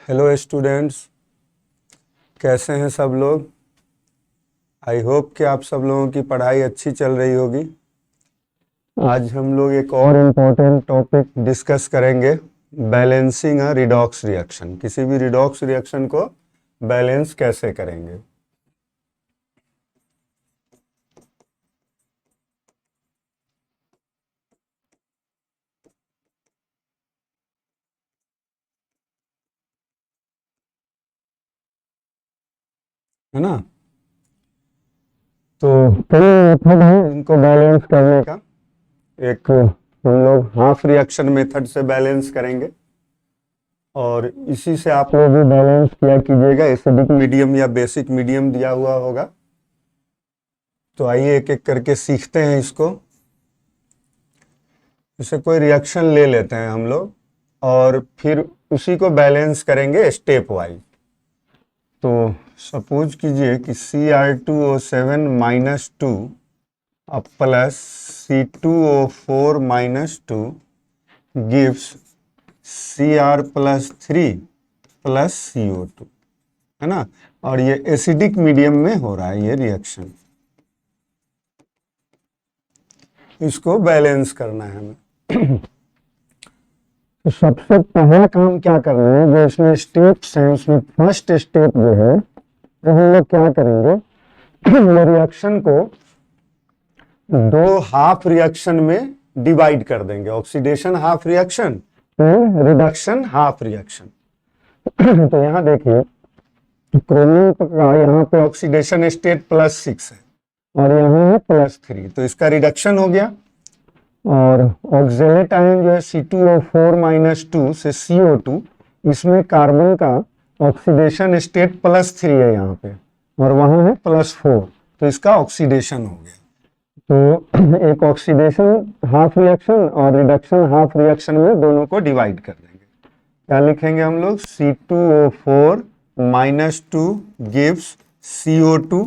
Hello students, कैसे हैं सब लोग। आई होप कि आप सब लोगों की पढ़ाई अच्छी चल रही होगी। आज हम लोग एक और इम्पोर्टेंट टॉपिक डिस्कस करेंगे, बैलेंसिंग अ रिडॉक्स रिएक्शन। किसी भी रिडॉक्स रिएक्शन को बैलेंस कैसे करेंगे। है ना। तो कई मेथड है इनको बैलेंस करने का। एक हम लोग हाफ रिएक्शन मेथड से बैलेंस करेंगे और इसी से आप लोग भी बैलेंस किया कीजिएगा। एसिडिक मीडियम या बेसिक मीडियम दिया हुआ होगा। तो आइए एक एक करके सीखते हैं इसको। जैसे कोई रिएक्शन ले लेते हैं हम लोग और फिर उसी को बैलेंस करेंगे स्टेप वाइज। तो सपोज कीजिए कि Cr2O7 माइनस 2 अब plus C2O4 minus 2 gives Cr plus 3 plus CO2, है ना। और ये एसिडिक मीडियम में हो रहा है ये रिएक्शन। इसको बैलेंस करना है हमें। तो सबसे पहला काम क्या करना है, जो इसमें स्टेप्स हैं उसमें फर्स्ट स्टेप जो है वो हम लोग क्या करेंगे, वो रिएक्शन को दो हाफ रिएक्शन में डिवाइड कर देंगे। ऑक्सीडेशन हाफ रिएक्शन और रिडक्शन हाफ रिएक्शन। तो यहाँ देखिए क्रोमियम का यहाँ पे ऑक्सीडेशन स्टेट +6 है और यहाँ है +3, तो इसका रिडक्शन हो गया। और ऑक्जेलेट आयन जो है C2O4 माइनस 2 से CO2, इसमें कार्बन का ऑक्सीडेशन स्टेट +3 है यहाँ पे और वहाँ है +4, तो इसका ऑक्सीडेशन हो गया। तो एक ऑक्सीडेशन हाफ रिएक्शन और रिडक्शन हाफ रिएक्शन में दोनों को डिवाइड कर देंगे। क्या लिखेंगे हम लोग, C2O4 माइनस 2 गिव्स CO2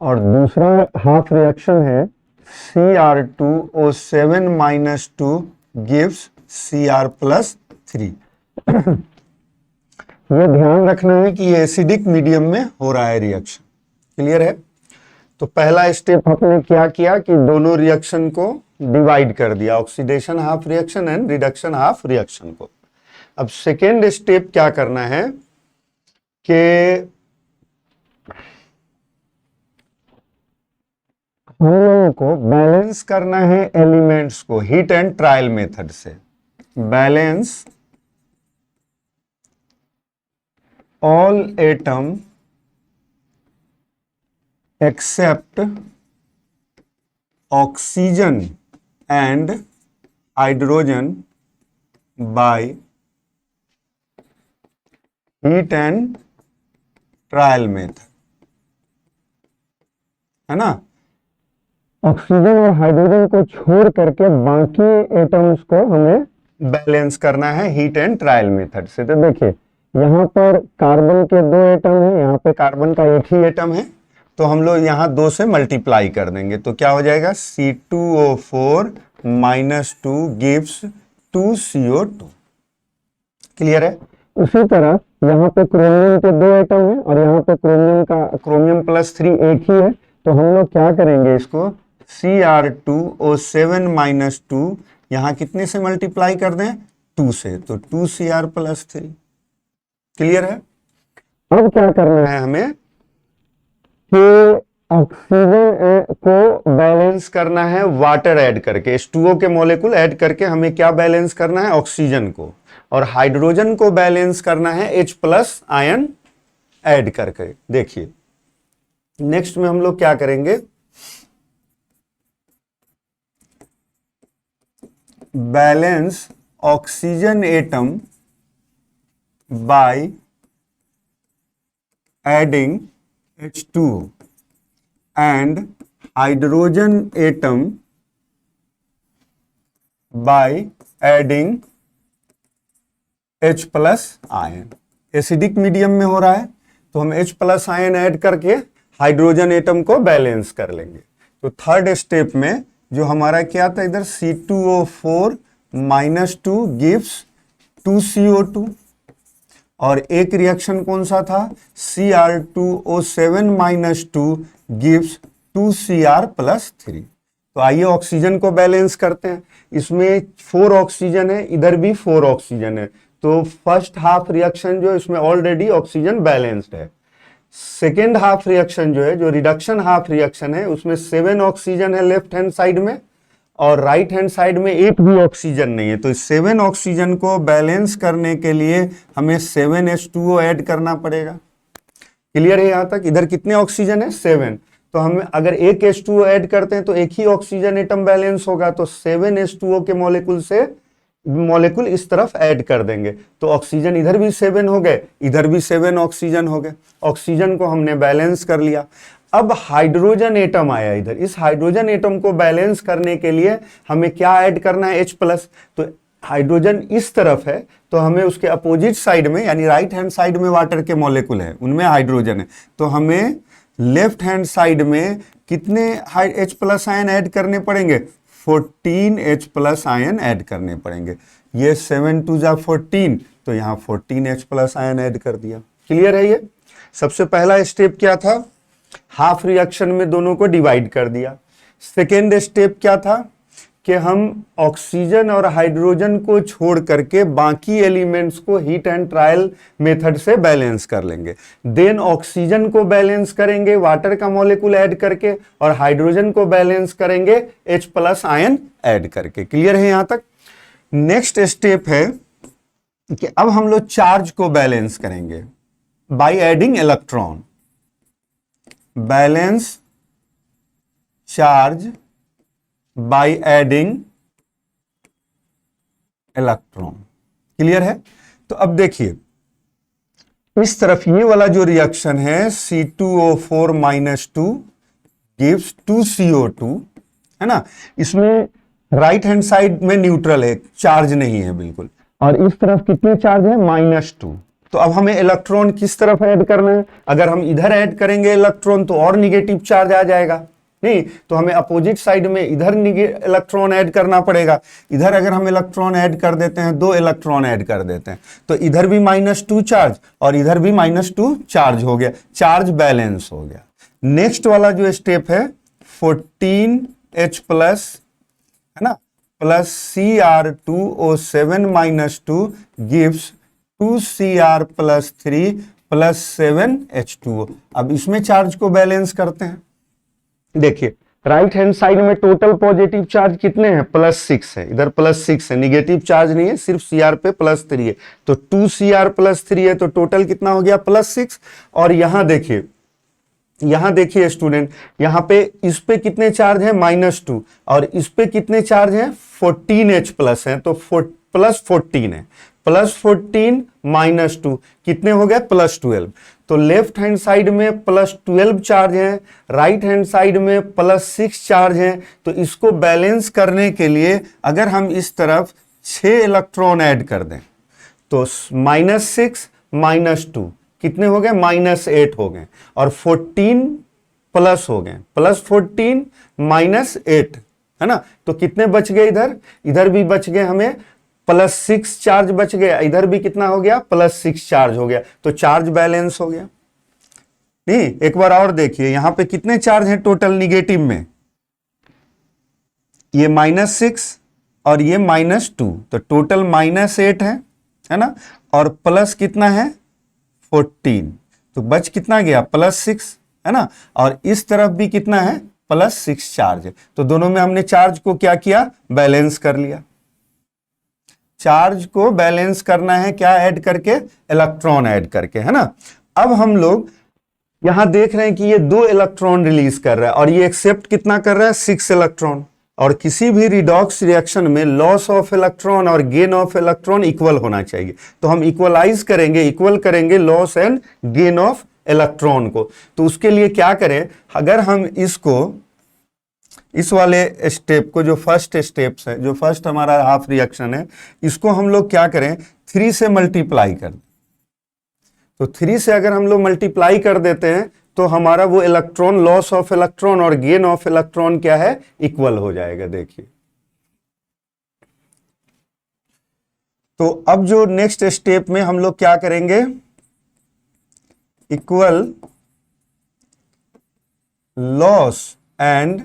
और दूसरा हाफ रिएक्शन है Cr2O7 minus 2 gives Cr plus 3। ये ध्यान रखना है कि ये एसिडिक मीडियम में हो रहा है रिएक्शन। क्लियर है। तो पहला स्टेप आपने क्या किया कि दोनों रिएक्शन को डिवाइड कर दिया, oxidation half reaction and reduction half reaction को। अब सेकेंड स्टेप क्या करना है कि हम लोगों को बैलेंस करना है एलिमेंट्स को हीट एंड ट्रायल मेथड से। Balance all atom except oxygen and hydrogen by hit and trial method, है ना। ऑक्सीजन और हाइड्रोजन को छोड़ करके बाकी एटम्स को हमें बैलेंस करना है हीट एंड ट्रायल मेथड से। तो देखिए यहाँ पर कार्बन के 2 एटम है, यहाँ पे कार्बन का एक ही एटम है, तो हम लोग यहाँ 2 से मल्टीप्लाई कर देंगे। तो क्या हो जाएगा, C2O4 minus 2 gives 2 CO2। Clear है। उसी तरह यहाँ पे क्रोमियम के 2 एटम है और यहाँ पे क्रोमियम +3 एक ही है, तो हम लोग क्या करेंगे, इसको Cr2O7 माइनस 2 यहाँ कितने से मल्टीप्लाई कर दें, 2 से, तो 2 Cr प्लस 3। क्लियर है। अब क्या करना है हमें कि ऑक्सीजन को बैलेंस करना है वाटर ऐड करके, H2O के मॉलिक्यूल ऐड करके हमें क्या बैलेंस करना है, ऑक्सीजन को। और हाइड्रोजन को बैलेंस करना है H+ आयन ऐड करके। देखिए नेक्स्ट में हम लोग क्या करेंगे, balance oxygen atom by adding H2O and hydrogen atom by adding H+ ion. Acidic medium में हो रहा है तो हम H+ आयन ऐड करके हाइड्रोजन एटम को बैलेंस कर लेंगे। तो थर्ड स्टेप में जो हमारा क्या था, इधर C2O4 माइनस 2 गिव्स 2 CO2 और एक रिएक्शन कौन सा था, Cr2O7 - 2 गिव्स 2Cr+3। तो आइए ऑक्सीजन को बैलेंस करते हैं। इसमें 4 ऑक्सीजन है, इधर भी 4 ऑक्सीजन है, तो फर्स्ट हाफ रिएक्शन जो है इसमें ऑलरेडी ऑक्सीजन बैलेंस्ड है। सेकेंड हाफ रिएक्शन जो है, जो रिडक्शन हाफ रिएक्शन है, उसमें 7 ऑक्सीजन है लेफ्ट हैंड साइड में और राइट हैंड साइड में एक भी ऑक्सीजन नहीं है। तो इस 7 ऑक्सीजन को बैलेंस करने के लिए हमें 7H2O ऐड करना पड़ेगा। क्लियर है यहां तक? इधर कितने ऑक्सीजन है, 7। तो हम अगर एक H2O ऐड करते हैं तो एक ही ऑक्सीजन एटम बैलेंस होगा, तो 7H2O के मॉलिक्यूल से मॉलिक्यूल इस तरफ ऐड कर देंगे, तो ऑक्सीजन इधर भी 7 हो गए, इधर भी 7 ऑक्सीजन हो गए। ऑक्सीजन को हमने बैलेंस कर लिया। अब हाइड्रोजन एटम आया इधर। इस हाइड्रोजन एटम को बैलेंस करने के लिए हमें क्या ऐड करना है, H+। तो हाइड्रोजन इस तरफ है, तो हमें उसके अपोजिट साइड में यानी राइट हैंड साइड में वाटर के मॉलिक्यूल है, उनमें हाइड्रोजन है, तो हमें लेफ्ट हैंड साइड में कितने H+ आयन ऐड करने पड़ेंगे, 14H+ आयन ऐड करने पड़ेंगे। ये 7 2 जा 14, तो यहाँ 14H+ आयन ऐड कर दिया। क्लियर है ये? सबसे पहला स्टेप क्या था, हाफ रिएक्शन में दोनों को डिवाइड कर दिया। सेकेंड स्टेप क्या था कि हम ऑक्सीजन और हाइड्रोजन को छोड़ करके बाकी एलिमेंट्स को हीट एंड ट्रायल मेथड से बैलेंस कर लेंगे। देन ऑक्सीजन को बैलेंस करेंगे वाटर का मॉलिक्यूल ऐड करके, और हाइड्रोजन को बैलेंस करेंगे H+ आयन ऐड करके। क्लियर है यहां तक? नेक्स्ट स्टेप है कि अब हम लोग चार्ज को बैलेंस करेंगे by adding electron. Balance charge by adding electron. Clear है? तो अब देखिए इस तरफ ये वाला जो रिएक्शन है C2O4 - 2 गिव्स 2CO2, है ना। इसमें राइट हैंड साइड में न्यूट्रल है, चार्ज नहीं है बिल्कुल, और इस तरफ कितने चार्ज है, -2। तो अब हमें इलेक्ट्रॉन किस तरफ ऐड करना है, अगर हम इधर ऐड करेंगे इलेक्ट्रॉन तो और निगेटिव चार्ज आ जाएगा, नहीं, तो हमें अपोजिट साइड में इधर इलेक्ट्रॉन ऐड करना पड़ेगा। इधर अगर हम इलेक्ट्रॉन ऐड कर देते हैं, 2 इलेक्ट्रॉन ऐड कर देते हैं, तो इधर भी -2 चार्ज और इधर भी -2 चार्ज हो गया, चार्ज बैलेंस हो गया। नेक्स्ट वाला जो स्टेप है 14H+, है ना, plus Cr2O7 - 2 gives 2Cr+3 + 7H2O। अब इसमें चार्ज को बैलेंस करते हैं। देखिए राइट हैंड साइड में टोटल पॉजिटिव चार्ज कितने हैं, +6 है, इधर +6 है, निगेटिव चार्ज नहीं है, सिर्फ Cr पे +3 है, तो 2Cr+3 है, तो टोटल कितना हो गया, +6। और यहां देखिए स्टूडेंट, यहां पे इस पे कितने चार्ज है, -2, और इस पे कितने चार्ज है, 14H+ है, तो +14 है, +14 -2 कितने हो गए, +12। तो लेफ्ट हैंड साइड में +12 चार्ज है, राइट हैंड साइड में +6 चार्ज है। तो इसको बैलेंस करने के लिए अगर हम इस तरफ 6 इलेक्ट्रॉन ऐड कर दें तो -6 -2 कितने हो गए, -8 हो गए, और 14 प्लस हो गए, +14 -8, है ना। तो कितने बच गए, इधर भी बच गए हमें +6 चार्ज बच गया, इधर भी कितना हो गया, +6 चार्ज हो गया, तो चार्ज बैलेंस हो गया। नहीं, एक बार और देखिए यहां पे कितने चार्ज हैं टोटल निगेटिव में, ये -6 और ये -2, तो टोटल -8 है ना, और प्लस कितना है 14, तो बच कितना गया, +6, है ना, और इस तरफ भी कितना है, +6 चार्ज है। तो दोनों में हमने चार्ज को क्या किया, बैलेंस कर लिया। चार्ज को बैलेंस करना है क्या ऐड करके, इलेक्ट्रॉन ऐड करके, है ना। अब हम लोग यहां देख रहे हैं कि ये 2 इलेक्ट्रॉन रिलीज कर रहा है और ये एक्सेप्ट कितना कर रहा है, 6 इलेक्ट्रॉन। और किसी भी रिडॉक्स रिएक्शन में लॉस ऑफ इलेक्ट्रॉन और गेन ऑफ इलेक्ट्रॉन इक्वल होना चाहिए, तो हम इक्वलाइज करेंगे, इक्वल करेंगे loss and gain of electron को। तो उसके लिए क्या करें, अगर हम इसको, इस वाले स्टेप को, जो फर्स्ट स्टेप्स है, जो फर्स्ट हमारा हाफ रिएक्शन है, इसको हम लोग क्या करें, 3 से मल्टीप्लाई कर दें। तो 3 से अगर हम लोग मल्टीप्लाई कर देते हैं तो हमारा वो इलेक्ट्रॉन, लॉस ऑफ इलेक्ट्रॉन और गेन ऑफ इलेक्ट्रॉन क्या है, इक्वल हो जाएगा। देखिए तो अब जो नेक्स्ट स्टेप में हम लोग क्या करेंगे, equal loss and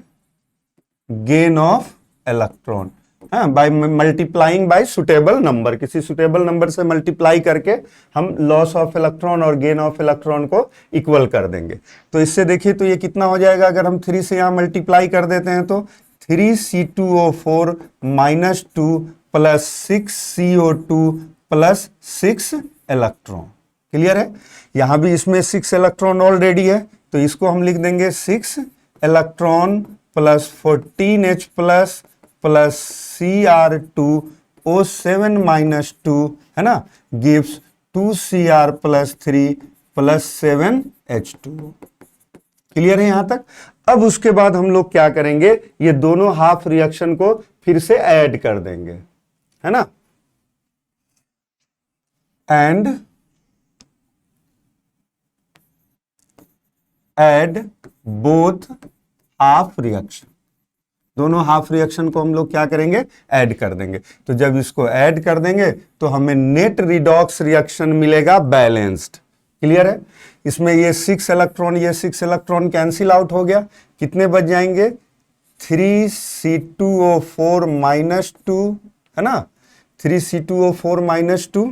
gain of electron, by multiplying by suitable number, किसी सुटेबल नंबर से मल्टीप्लाई करके हम लॉस ऑफ इलेक्ट्रॉन और गेन ऑफ इलेक्ट्रॉन को इक्वल कर देंगे। तो इससे देखिए तो ये कितना हो जाएगा, अगर हम 3 से यहां मल्टीप्लाई कर देते हैं तो 3C2O4 minus 2 plus 6CO2 plus 6 electron. Clear है? यहां भी इसमें 6 इलेक्ट्रॉन ऑलरेडी है, तो इसको हम लिख देंगे 6 electron plus 14H plus plus Cr2O7 minus 2, है ना, gives 2Cr plus 3 plus 7H2। Clear है यहां तक? अब उसके बाद हम लोग क्या करेंगे, ये दोनों हाफ रिएक्शन को फिर से ऐड कर देंगे, है ना, and add both half reaction, दोनों हाफ रिएक्शन को हम लोग क्या करेंगे, ऐड कर देंगे। तो जब इसको ऐड कर देंगे तो हमें नेट रिडॉक्स रिएक्शन मिलेगा बैलेंस्ड। क्लियर है? इसमें ये 6 इलेक्ट्रॉन, ये 6 इलेक्ट्रॉन कैंसिल आउट हो गया, कितने बच जाएंगे, 3C2O4 माइनस 2, है ना, 3C2O4 माइनस 2,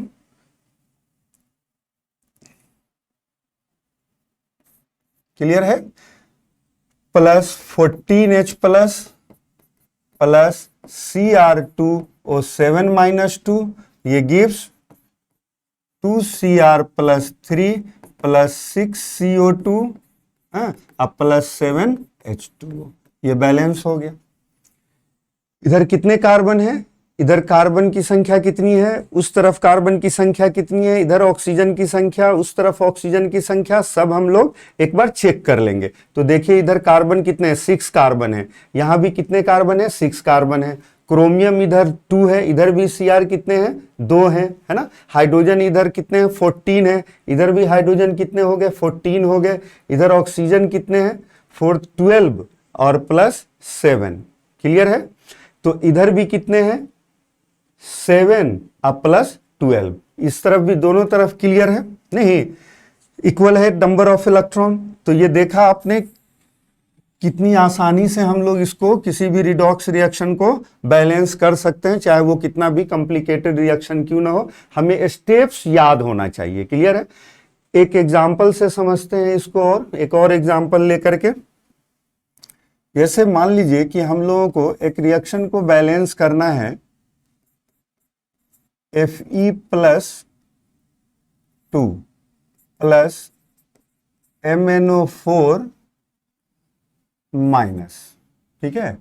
क्लियर है, plus 14H plus plus Cr2O7 minus 2, ये gives 2Cr plus 3 plus 6CO2 अब प्लस 7H2O, ये बैलेंस हो गया। इधर कितने कार्बन है, इधर कार्बन की संख्या कितनी है, उस तरफ कार्बन की संख्या कितनी है, इधर ऑक्सीजन की संख्या, उस तरफ ऑक्सीजन की संख्या, सब हम लोग एक बार चेक कर लेंगे। तो देखिए इधर कार्बन कितने हैं, 6 कार्बन है, यहां भी कितने कार्बन है, 6 कार्बन है, क्रोमियम इधर 2 है, इधर भी Cr कितने हैं, 2 हैं, है ना, हाइड्रोजन इधर कितने हैं, 14 है, इधर भी हाइड्रोजन कितने हो गए, 14 हो गए, इधर ऑक्सीजन कितने हैं, 12 और प्लस 7। क्लियर है? तो इधर भी कितने हैं, 7 अब प्लस 12, इस तरफ भी दोनों तरफ क्लियर है, नहीं इक्वल है नंबर ऑफ इलेक्ट्रॉन। तो ये देखा आपने कितनी आसानी से हम लोग इसको किसी भी रिडॉक्स रिएक्शन को बैलेंस कर सकते हैं, चाहे वो कितना भी कॉम्प्लिकेटेड रिएक्शन क्यों ना हो, हमें स्टेप्स याद होना चाहिए। क्लियर है? एक एग्जांपल से समझते हैं इसको, और एक और एग्जांपल लेकर के, जैसे मान लीजिए कि हम लोगों को एक रिएक्शन को बैलेंस करना है, Fe plus 2 plus MnO4 minus, ठीक है,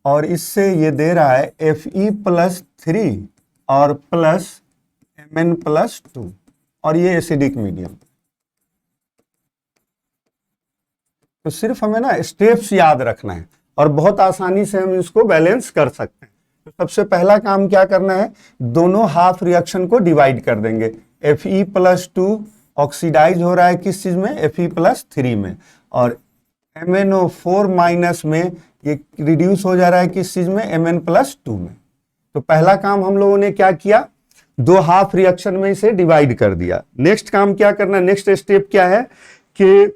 और इससे ये दे रहा है Fe प्लस 3 और प्लस Mn प्लस 2, और ये एसिडिक मीडियम। तो सिर्फ हमें ना स्टेप्स याद रखना है और बहुत आसानी से हम इसको बैलेंस कर सकते हैं। तो सबसे पहला काम क्या करना है, दोनों हाफ रिएक्शन को डिवाइड कर देंगे। Fe प्लस 2 ऑक्सीडाइज हो रहा है किस चीज में, Fe प्लस 3 में, और MnO4 माइनस में ये रिड्यूस हो जा रहा है किस चीज में, Mn प्लस 2 में। तो पहला काम हम लोगों ने क्या किया, दो हाफ रिएक्शन में इसे डिवाइड कर दिया। नेक्स्ट काम क्या करना, नेक्स्ट स्टेप क्या है कि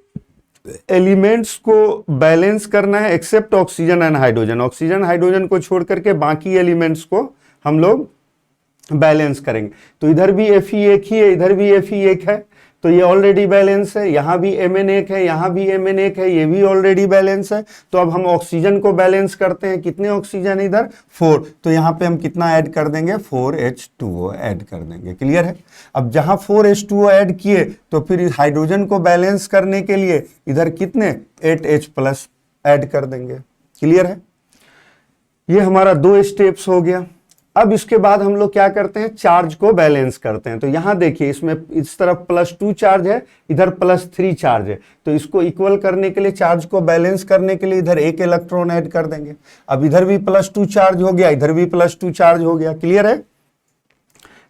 एलिमेंट्स को बैलेंस करना है except oxygen and hydrogen, oxygen hydrogen को छोड़ करके बाकी एलिमेंट्स को हम लोग बैलेंस करेंगे। तो इधर भी Fe एक ही है, इधर भी Fe एक है, तो ये ऑलरेडी बैलेंस है, यहां भी Mn एक है, यहां भी Mn एक है, ये भी ऑलरेडी बैलेंस है। तो अब हम ऑक्सीजन को बैलेंस करते हैं, कितने ऑक्सीजन इधर, 4, तो यहां पे हम कितना ऐड कर देंगे, 4H2O ऐड कर देंगे। क्लियर है? अब जहां 4H2O ऐड किए तो फिर हाइड्रोजन को बैलेंस करने के लिए इधर कितने 8H प्लस ऐड कर देंगे। क्लियर है? ये हमारा 2 स्टेप्स हो गया। अब इसके बाद हम लोग क्या करते हैं, चार्ज को बैलेंस करते हैं। तो यहां देखिए इसमें इस तरफ +2 चार्ज है, इधर +3 चार्ज है, तो इसको इक्वल करने के लिए, चार्ज को बैलेंस करने के लिए इधर 1 इलेक्ट्रॉन ऐड कर देंगे। अब इधर भी +2 चार्ज हो गया, इधर भी +2 चार्ज हो गया। क्लियर है?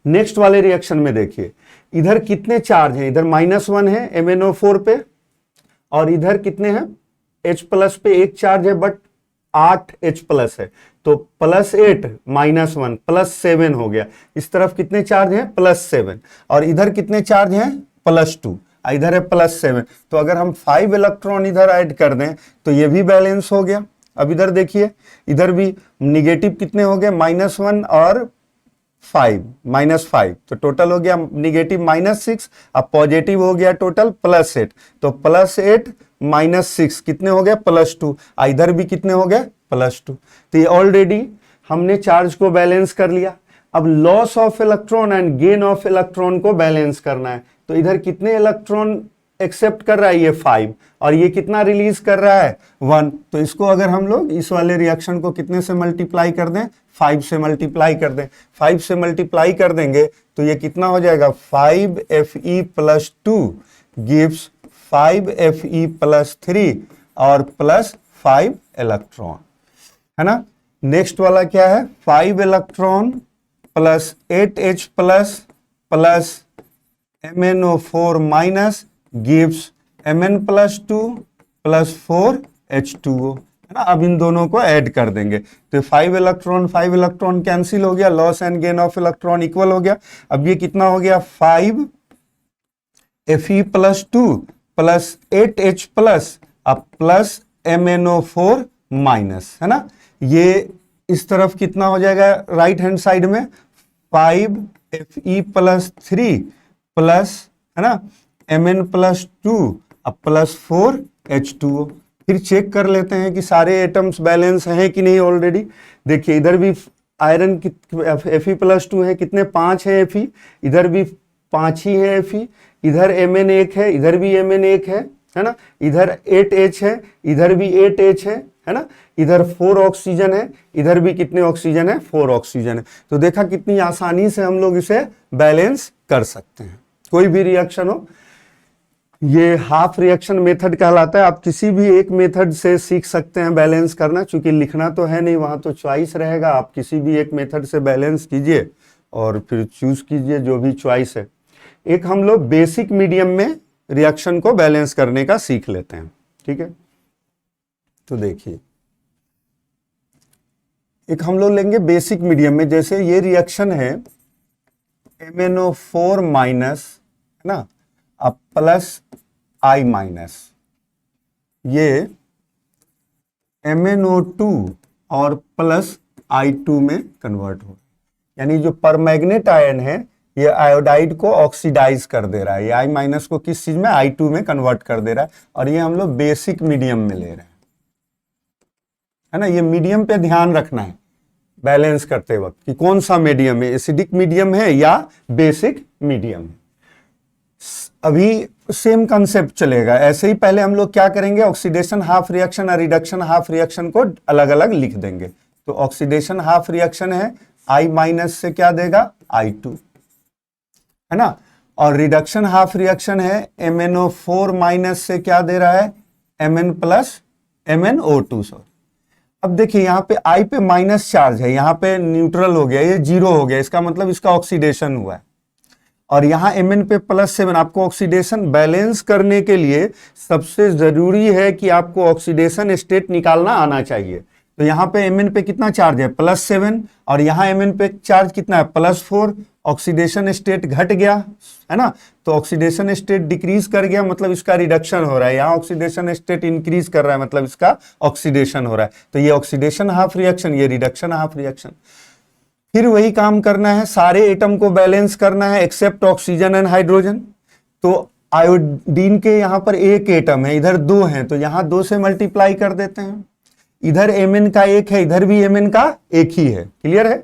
नेक्स्ट वाले रिएक्शन में देखिए इधर कितने चार्ज हैं, इधर -1 है MnO4 पे, और इधर कितने हैं, H प्लस पे 1 चार्ज है बट 8H प्लस है, तो +8 -1 +7 हो गया। इस तरफ कितने चार्ज हैं? +7। और इधर कितने चार्ज हैं? +2। इधर है +7। तो अगर हम 5 इलेक्ट्रॉन इधर ऐड कर दें तो ये भी बैलेंस हो गया। अब इधर देखिए, इधर भी निगेटिव कितने हो गए? -1 और 5 -5, तो टोटल हो गया निगेटिव -6। अब पॉजिटिव हो गया टोटल +8, तो +8 -6 कितने हो गए? +2। इधर भी कितने हो गए? +2। तो ये ऑलरेडी हमने चार्ज को बैलेंस कर लिया। अब loss of electron and gain of electron को बैलेंस करना है। तो इधर कितने इलेक्ट्रॉन एक्सेप्ट कर रहा है? ये 5। और ये कितना रिलीज कर रहा है? 1। तो इसको अगर हम लोग इस वाले रिएक्शन को कितने से मल्टीप्लाई कर दें? 5 से मल्टीप्लाई कर दें। 5 से मल्टीप्लाई कर देंगे तो ये कितना हो जाएगा? 5Fe+2 गिव्स 5Fe+3 और +5 इलेक्ट्रॉन, है ना। नेक्स्ट वाला क्या है? 5 electron plus 8H plus MnO4 minus gives Mn+2 plus 4H2O, है ना। अब इन दोनों को ऐड कर देंगे तो 5 इलेक्ट्रॉन कैंसिल हो गया, loss and gain of electron equal हो गया। अब ये कितना हो गया? 5Fe+2 प्लस 8H प्लस अब प्लस MnO4 माइनस, है ना। ये इस तरफ कितना हो जाएगा राइट हैंड साइड में? 5Fe+3 प्लस, है ना, Mn+2 अब प्लस 4H2O। फिर चेक कर लेते हैं कि सारे एटम्स बैलेंस हैं कि नहीं। ऑलरेडी देखिए, इधर भी आयरन की Fe+2 है, कितने? 5 है Fe, इधर भी 5 ही है Fe, इधर Mn 1 है, इधर भी Mn 1 है ना। इधर 8H है, इधर भी 8H है ना। इधर 4 ऑक्सीजन है, इधर भी कितने ऑक्सीजन है? 4 ऑक्सीजन है। तो देखा कितनी आसानी से हम लोग इसे बैलेंस कर सकते हैं, कोई भी रिएक्शन हो। ये हाफ रिएक्शन मेथड कहलाता है। आप किसी भी एक मेथड से सीख सकते हैं बैलेंस करना, क्योंकि लिखना तो है नहीं, वहां तो चॉइस रहेगा। आप किसी भी एक मेथड से बैलेंस कीजिए और फिर चूज कीजिए जो भी चॉइस है। एक हम लोग बेसिक मीडियम में रिएक्शन को बैलेंस करने का सीख लेते हैं, ठीक है। तो देखिए, एक हम लोग लेंगे बेसिक मीडियम में। जैसे ये रिएक्शन है MnO4 माइनस, है ना, अब प्लस I माइनस, ये MnO2 और प्लस I2 में कन्वर्ट हो, यानी जो परमैग्नेट आयन है ये आयोडाइड को ऑक्सीडाइज कर दे रहा है। ये I माइनस को किस चीज में? I2 में कन्वर्ट कर दे रहा है। और ये हम लोग बेसिक मीडियम में ले रहे हैं, है ना। ये मीडियम पे ध्यान रखना है बैलेंस करते वक्त कि कौन सा मीडियम है, एसिडिक मीडियम है या बेसिक मीडियम है। अभी सेम कंसेप्ट चलेगा। ऐसे ही पहले हम लोग क्या करेंगे? ऑक्सीडेशन हाफ रिएक्शन और रिडक्शन हाफ रिएक्शन को अलग अलग लिख देंगे। तो ऑक्सीडेशन हाफ रिएक्शन है I माइनस से क्या देगा? I2, है ना। और रिडक्शन हाफ रिएक्शन है MnO4 माइनस से क्या दे रहा है? MnO2 sorry. अब देखिए, यहाँ पे I पे माइनस चार्ज है, यहाँ पे न्यूट्रल हो गया, ये 0 हो गया, इसका मतलब इसका ऑक्सीडेशन हुआ है। और यहाँ Mn पे +7। आपको ऑक्सीडेशन बैलेंस करने के लिए सबसे जरूरी है कि आपको ऑक्सीडेशन स्टेट निकालना आना चाहिए। तो यहाँ पे Mn पे कितना चार्ज है? +7, और यहाँ Mn पे चार्ज कितना है? +4। ऑक्सीडेशन स्टेट घट गया, है ना। तो ऑक्सीडेशन स्टेट डिक्रीज कर गया, मतलब इसका रिडक्शन हो रहा है। यहाँ ऑक्सीडेशन स्टेट इंक्रीज कर रहा है, मतलब इसका ऑक्सीडेशन हो रहा है। तो ये ऑक्सीडेशन हाफ रिएक्शन, ये रिडक्शन हाफ रिएक्शन। फिर वही काम करना है, सारे एटम को बैलेंस करना है एक्सेप्ट ऑक्सीजन एंड हाइड्रोजन। तो आयोडीन के यहाँ पर एक एटम है, इधर 2 हैं, तो यहाँ 2 से मल्टीप्लाई कर देते हैं। इधर Mn का 1 है, इधर भी Mn का 1 ही है। क्लियर है?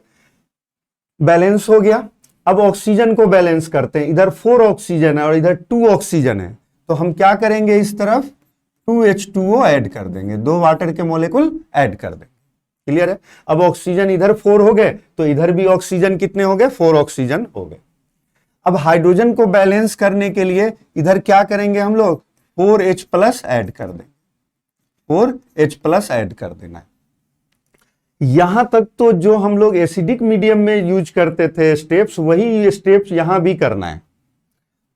बैलेंस हो गया। अब ऑक्सीजन को बैलेंस करते हैं। इधर 4 ऑक्सीजन है और इधर 2 ऑक्सीजन है, तो हम क्या करेंगे? इस तरफ 2H2O ऐड कर देंगे, 2 वाटर के मॉलिक्यूल ऐड कर देंगे। क्लियर है? अब ऑक्सीजन इधर 4 हो गए, तो इधर भी ऑक्सीजन कितने हो गए? 4 ऑक्सीजन हो गए। अब हाइड्रोजन को बैलेंस करने के लिए इधर क्या करेंगे हम लोग? 4H+ ऐड कर देंगे, 4H+ ऐड कर देना है। यहां तक तो जो हम लोग एसिडिक मीडियम में यूज करते थे स्टेप्स, वही स्टेप्स यहां भी करना है।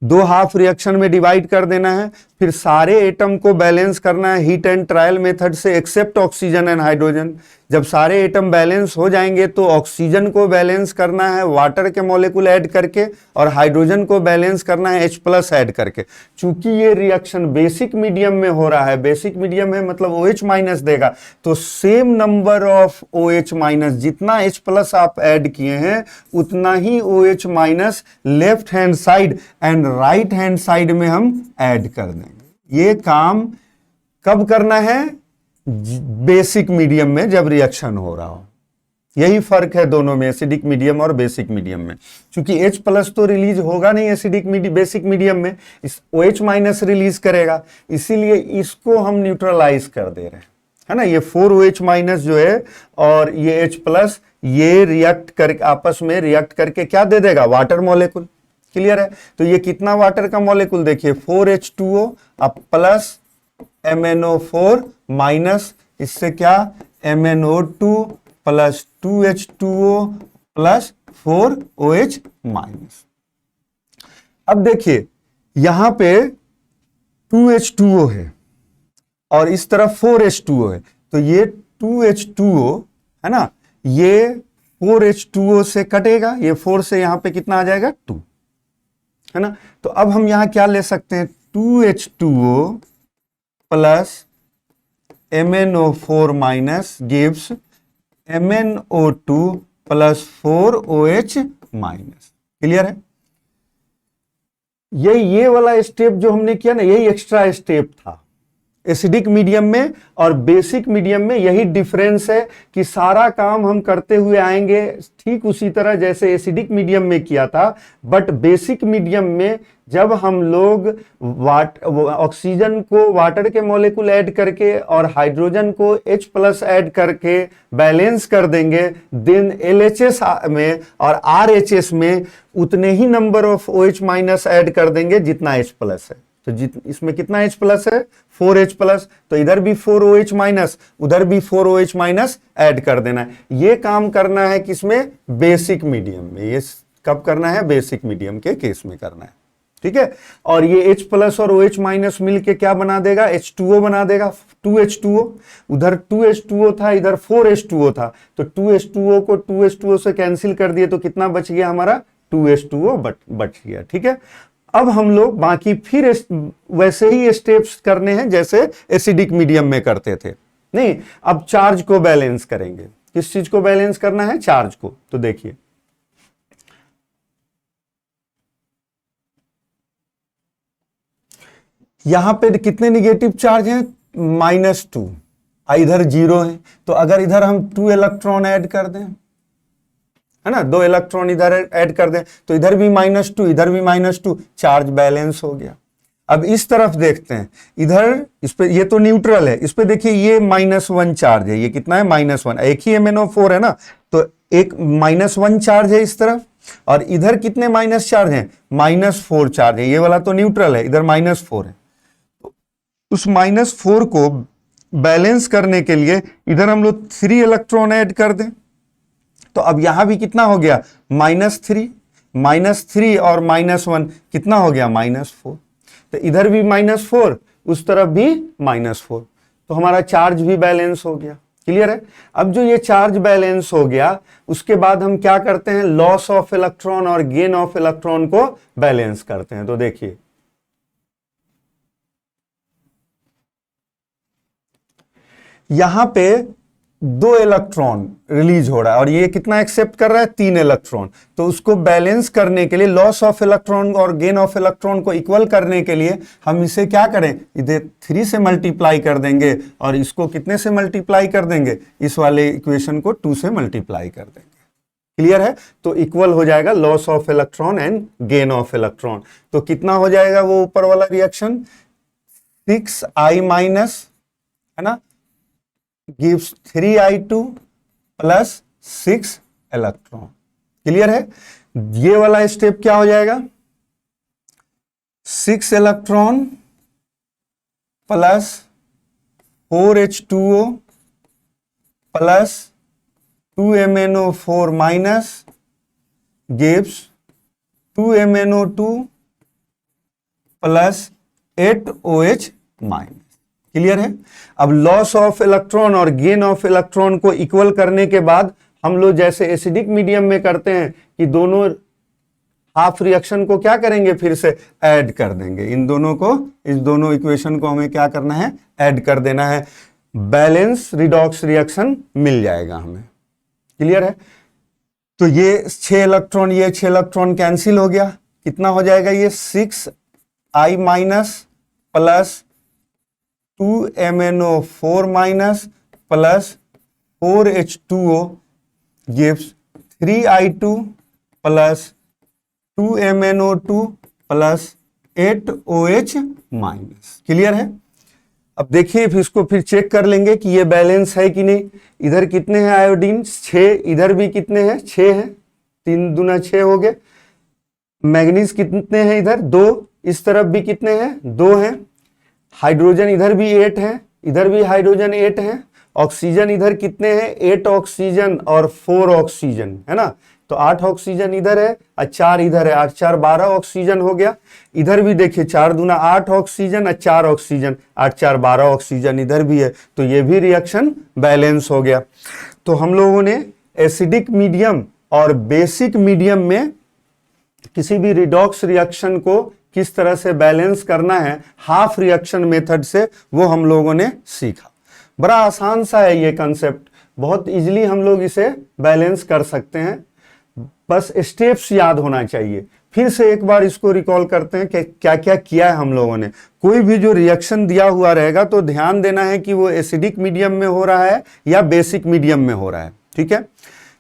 2 हाफ रिएक्शन में डिवाइड कर देना है, फिर सारे एटम को बैलेंस करना है हीट एंड ट्रायल मेथड से एक्सेप्ट ऑक्सीजन एंड हाइड्रोजन। जब सारे एटम बैलेंस हो जाएंगे तो ऑक्सीजन को बैलेंस करना है वाटर के मॉलिक्यूल ऐड करके, और हाइड्रोजन को बैलेंस करना है H+ ऐड करके। चूंकि ये रिएक्शन बेसिक मीडियम में हो रहा है, बेसिक मीडियम है मतलब OH- देगा, तो सेम नंबर ऑफ OH-, जितना H+ आप ऐड किए हैं उतना ही OH- left hand side and right hand side में हम ऐड कर देंगे। ये काम कब करना है? बेसिक मीडियम में जब रिएक्शन हो रहा हो। यही फर्क है दोनों में, एसिडिक मीडियम और बेसिक मीडियम में। क्योंकि H+ तो रिलीज होगा नहीं एसिडिक बेसिक मीडियम में, इस OH- रिलीज करेगा, इसीलिए इसको हम न्यूट्रलाइज कर दे रहे हैं, है ना। ये 4OH- जो है और ये H+, ये रिएक्ट कर आपस में रिएक्ट करके क्या दे देगा? Water molecule. क्लियर है? तो ये कितना वाटर का मॉलिक्यूल देखिए, 4H2O अब प्लस MnO4 इससे क्या? MnO2 plus 2H2O plus 4OH-। अब देखिए यहां पे 2H2O है और इस तरफ 4H2O है, तो ये 2H2O है ना, ये 4H2O से कटेगा, ये 4 से यहां पे कितना आ जाएगा? 2, है ना। तो अब हम यहां क्या ले सकते हैं? 2H2O plus MnO4- gives MnO2 plus 4OH-। Clear है? ये वाला स्टेप जो हमने किया ना, यही एक्स्ट्रा स्टेप था एसिडिक मीडियम में और बेसिक मीडियम में। यही डिफरेंस है कि सारा काम हम करते हुए आएंगे ठीक उसी तरह जैसे एसिडिक मीडियम में किया था, बट बेसिक मीडियम में जब हम लोग ऑक्सीजन को वाटर के मॉलिक्यूल ऐड करके और हाइड्रोजन को H+ ऐड करके बैलेंस कर देंगे, देन LHS में और RHS में उतने ही नंबर ऑफ OH- ऐड कर देंगे जितना H+ है। तो इसमें कितना H+ है? 4H+, तो इधर भी 4OH-, उधर भी 4OH- ऐड कर देना है। ये काम करना है किसमें? बेसिक मीडियम में। ये कब करना है? बेसिक मीडियम के केस में करना है, ठीक है। और ये H+ और OH- मिलके क्या बना देगा? H2O बना देगा, 2H2O। उधर 2H2O था, इधर 4H2O था, तो 2H2O को 2H2O से कैंसिल कर दिए तो कितना बच गया हमारा? 2H2O बच गया, ठीक है। अब हम लोग बाकी फिर वैसे ही स्टेप्स करने हैं जैसे एसिडिक मीडियम में करते थे। नहीं, अब चार्ज को बैलेंस करेंगे। किस चीज को बैलेंस करना है? चार्ज को। तो देखिए यहां पे कितने निगेटिव चार्ज हैं? -2, इधर 0 है, तो अगर इधर हम 2 इलेक्ट्रॉन ऐड कर दें, है ना, 2 इलेक्ट्रॉन इधर ऐड कर दें, तो इधर भी -2 इधर भी -2, चार्ज बैलेंस हो गया। अब इस तरफ देखते हैं, इधर इस पे ये तो न्यूट्रल है, इस पे देखिए ये -1 चार्ज है, ये कितना है? -1, एक ही MnO4 है ना, तो एक -1 चार्ज है इस तरफ, और इधर कितने माइनस चार्ज हैं? -4 चार्ज है। ये वाला तो न्यूट्रल है, इधर -4 है। उस -4 को बैलेंस करने के लिए इधर हम लोग 3 इलेक्ट्रॉन ऐड कर दें, तो अब यहां भी कितना हो गया? -3 और -1 कितना हो गया? -4। तो इधर भी -4, उस तरफ भी -4, तो हमारा चार्ज भी बैलेंस हो गया। क्लियर है? अब जो ये चार्ज बैलेंस हो गया, उसके बाद हम क्या करते हैं? लॉस ऑफ इलेक्ट्रॉन और गेन ऑफ इलेक्ट्रॉन को बैलेंस करते हैं। तो देखिए यहां पे 2 इलेक्ट्रॉन रिलीज हो रहा है और ये कितना एक्सेप्ट कर रहा है? 3 इलेक्ट्रॉन। तो उसको बैलेंस करने के लिए, लॉस ऑफ इलेक्ट्रॉन और गेन ऑफ इलेक्ट्रॉन को इक्वल करने के लिए हम इसे क्या करें? इधर 3 से मल्टीप्लाई कर देंगे और इसको कितने से मल्टीप्लाई कर देंगे? इस वाले इक्वेशन को 2 से मल्टीप्लाई कर देंगे। क्लियर है? तो इक्वल हो जाएगा loss of electron and gain of electron. तो कितना हो जाएगा वो ऊपर वाला रिएक्शन? 6I- है ना, gives 3I2 plus 6 electron. Clear है? ये वाला स्टेप क्या हो जाएगा? 6 electron plus 4H2O plus 2 MnO4- gives 2 MnO2 plus 8 OH-। Clear है। अब लॉस ऑफ इलेक्ट्रॉन और गेन ऑफ इलेक्ट्रॉन को इक्वल करने के बाद हम लोग जैसे एसिडिक मीडियम में करते हैं कि दोनों हाफ रिएक्शन को क्या करेंगे, फिर से ऐड कर देंगे। इन दोनों को, इस दोनों इक्वेशन को हमें क्या करना है, ऐड कर देना है। बैलेंस रिडॉक्स रिएक्शन मिल जाएगा हमें। क्लियर है। तो ये 6 इलेक्ट्रॉन, ये 6 इलेक्ट्रॉन कैंसिल हो गया। कितना हो जाएगा ये 6I minus plus 2MnO4 minus plus 4H2O gives 3I2 plus 2MnO2 plus 8OH minus. Clear है। अब देखिए फिर इसको फिर चेक कर लेंगे कि ये बैलेंस है कि नहीं। इधर कितने हैं आयोडीन, 6, इधर भी कितने हैं, 6 हैं, 3 दूना 6 हो गए। मैग्नीज कितने हैं इधर, 2, इस तरफ भी कितने हैं, 2 हैं। हाइड्रोजन इधर भी 8 है, इधर भी हाइड्रोजन 8 है। ऑक्सीजन इधर कितने हैं, 8 ऑक्सीजन और 4 ऑक्सीजन, है ना। तो 8 ऑक्सीजन इधर है और 4 इधर है, 8 4 12 ऑक्सीजन हो गया। इधर भी देखिए 4 दूना 8 ऑक्सीजन और 4 ऑक्सीजन, 8 4 12 ऑक्सीजन इधर भी है। तो ये भी रिएक्शन बैलेंस हो गया। तो हम लोगों ने एसिडिक मीडियम और बेसिक मीडियम में किसी भी रिडॉक्स रिएक्शन को किस तरह से बैलेंस करना है हाफ रिएक्शन मेथड से, वो हम लोगों ने सीखा। बड़ा आसान सा है ये कंसेप्ट, बहुत इजीली हम लोग इसे बैलेंस कर सकते हैं। बस स्टेप्स याद होना चाहिए। फिर से एक बार इसको रिकॉल करते हैं कि क्या क्या किया है हम लोगों ने। कोई भी जो रिएक्शन दिया हुआ रहेगा तो ध्यान देना है कि वो एसिडिक मीडियम में हो रहा है या बेसिक मीडियम में हो रहा है। ठीक है।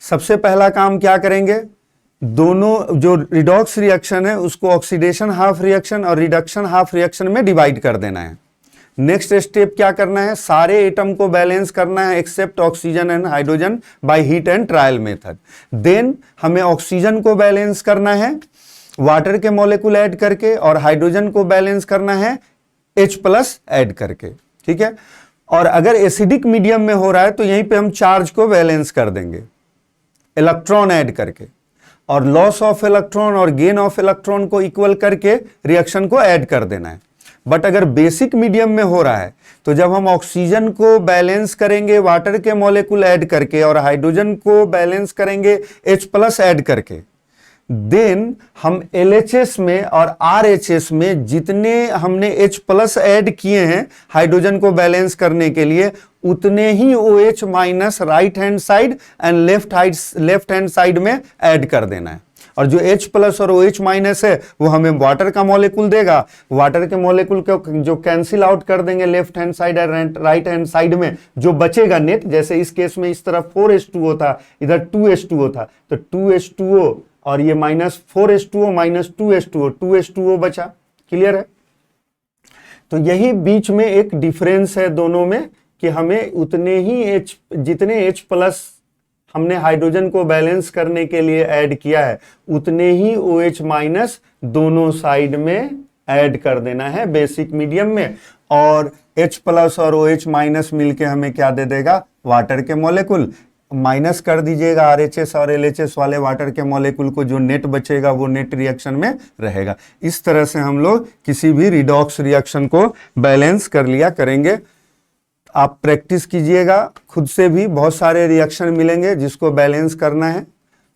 सबसे पहला काम क्या करेंगे, दोनों जो रिडॉक्स रिएक्शन है उसको ऑक्सीडेशन हाफ रिएक्शन और रिडक्शन हाफ रिएक्शन में डिवाइड कर देना है। नेक्स्ट स्टेप क्या करना है, सारे एटम को बैलेंस करना है except oxygen and hydrogen by hit and trial method. Then हमें ऑक्सीजन को बैलेंस करना है वाटर के मॉलिक्यूल ऐड करके और हाइड्रोजन को बैलेंस करना है H+ ऐड करके। ठीक है। और अगर एसिडिक मीडियम में हो रहा है तो यहीं पे हम चार्ज को बैलेंस कर देंगे इलेक्ट्रॉन ऐड करके, और लॉस ऑफ इलेक्ट्रॉन और गेन ऑफ इलेक्ट्रॉन को इक्वल करके रिएक्शन को ऐड कर देना है। बट अगर बेसिक मीडियम में हो रहा है तो जब हम ऑक्सीजन को बैलेंस करेंगे वाटर के मॉलिक्यूल ऐड करके और हाइड्रोजन को बैलेंस करेंगे H+ ऐड करके, देन हम LHS में और RHS में जितने हमने H+ ऐड किए हैं हाइड्रोजन को बैलेंस करने के लिए, उतने ही OH- right hand side and left hand side में ऐड कर देना है। और जो H+ और OH- है वो हमें वाटर का मॉलिक्यूल देगा। वाटर के मॉलिक्यूल को जो कैंसिल आउट कर देंगे लेफ्ट हैंड साइड और राइट हैंड साइड में, जो बचेगा नेट, जैसे इस केस में इस तरफ 4H2O था, इधर 2H2O था, तो 2H2O और ये -4H2O -2H2O, 2H2O बचा। क्लियर है। तो यही बीच में एक डिफरेंस है दोनों में कि हमें उतने ही जितने H+ हमने हाइड्रोजन को बैलेंस करने के लिए ऐड किया है उतने ही OH- दोनों साइड में ऐड कर देना है बेसिक मीडियम में, और H+ और OH- मिलके हमें क्या दे देगा, वाटर के मॉलिक्यूल। माइनस कर दीजिएगा RHS और LHS वाले वाटर के मॉलिक्यूल को, जो नेट बचेगा वो नेट रिएक्शन में रहेगा। इस तरह से हम लोग किसी भी रिडॉक्स रिएक्शन को बैलेंस कर लिया करेंगे। आप प्रैक्टिस कीजिएगा खुद से भी, बहुत सारे रिएक्शन मिलेंगे जिसको बैलेंस करना है।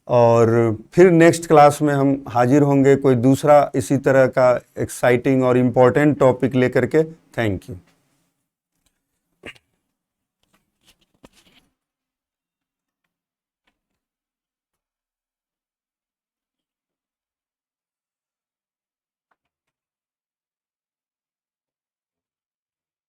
और फिर नेक्स्ट क्लास में हम हाजिर होंगे कोई दूसरा इसी तरह का एक्साइटिंग और इम्पोर्टेंट टॉपिक लेकर के। Thank you.